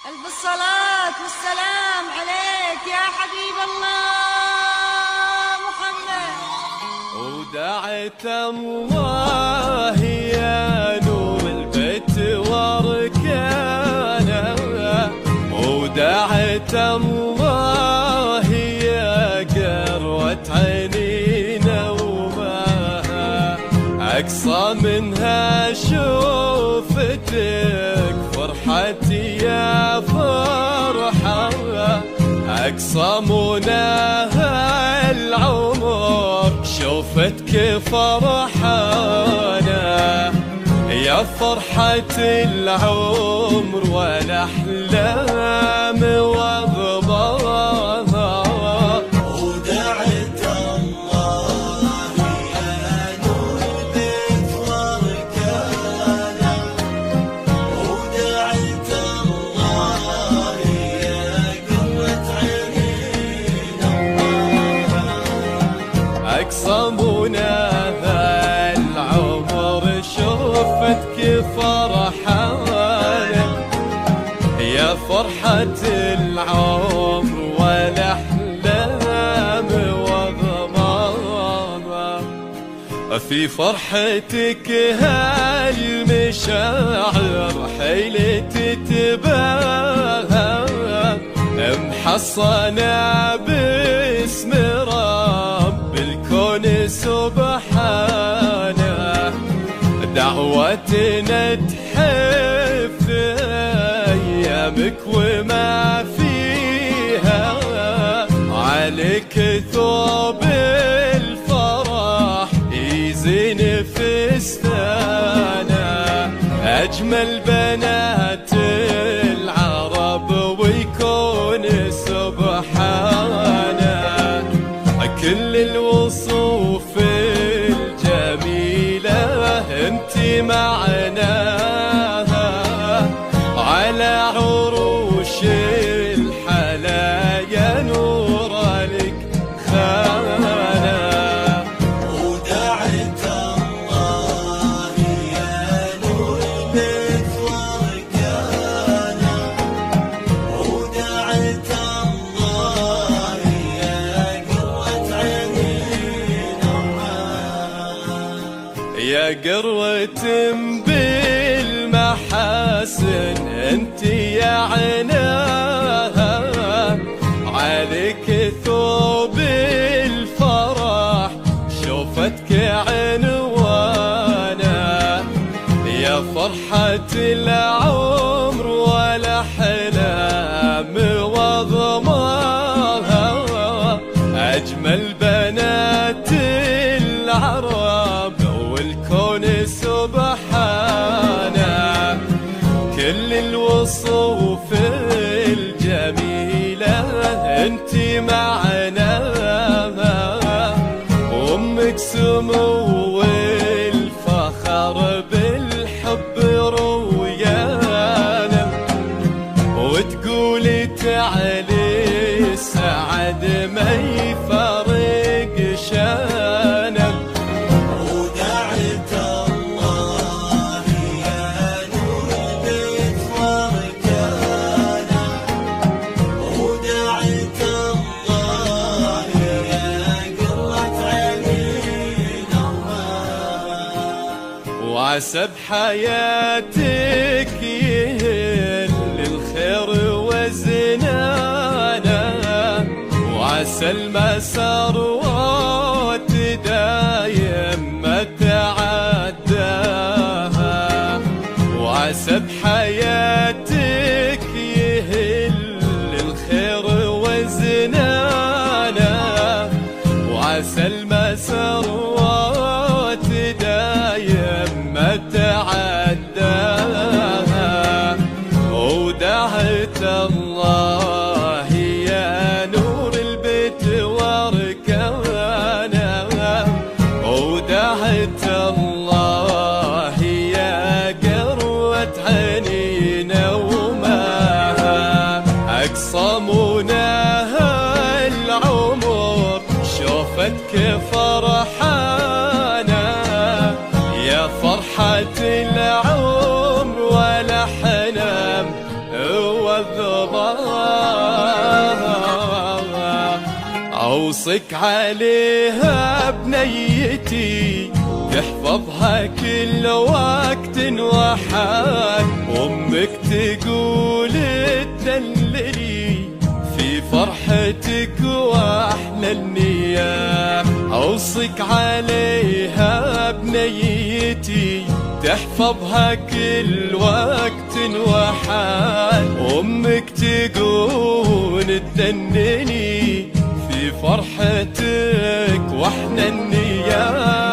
ألف الصلاة والسلام عليك يا حبيب الله محمد. ودعت الله يا نور البيت واركانه، ودعت الله يا قروة عينينا وما أقصى منها شوفتك فرحتي يا فرحة، أقصى مناها العمر شوفتك فرحانة، يا فرحة العمر والأحلام وأغبارها. ودعت الله يا نور البيت واركانه، ودعت الله يا قرة عينينا أقصى مناها العمر شوفتك فرحانة، يا فرحة العمر والأحلام وضمانها. في فرحتك هالمشاعر حيلة تتباهى، محصنة باسم رب الكون سبحانه، دعوتنا تحف أيامك وما فيها، عليك ثوب الفرح يزين فستانه، أجمل بنات العرب ويكون سبحانه، كل الوصوف الجميلة انتي معناها، على عروش الحلايا نور لك خانة. ودعت الله يا نور البيت واركانه، ودعت الله يا قرة عينينا يا قروة بالمحاسن انت يا عناها، عليك ثوب الفرح شوفتك عنوانا، يا فرحة العمر والأحلام وضمانها، أجمل بنات العرب والكون سبحانه، كل الوصوف الجميلة انتي معناها، أمك سمو الفخر بالحب رويانا، وتقولي تعالي السعد ما يفارق شانك. ودعت الله يا نور البيت واركانه، ودعت الله يا قرة عينينا وعسى بحياتك يهل الخير وزنانا، وعسى المسارات دايم ما تعداها، وعسى بحياتك يهل الخير وزنانا، وعسى المسارات دايم ما تعداها. ودعت الله يا نور البيت واركانه، ودعت الله يا قروة عينينا وماها، أقصى مناها العمر شوفتك فرحانة، يا فرحة العمر والأحلام الظلام. أوصك عليها بنيتي تحفظها كل وقت وحال، أمك تقول تدللي في فرحتك واحلى النيام. أوصك عليها بنيتي تحفظها كل وقت وحال، أمك تقول تدللي في فرحتك واحنا النيام.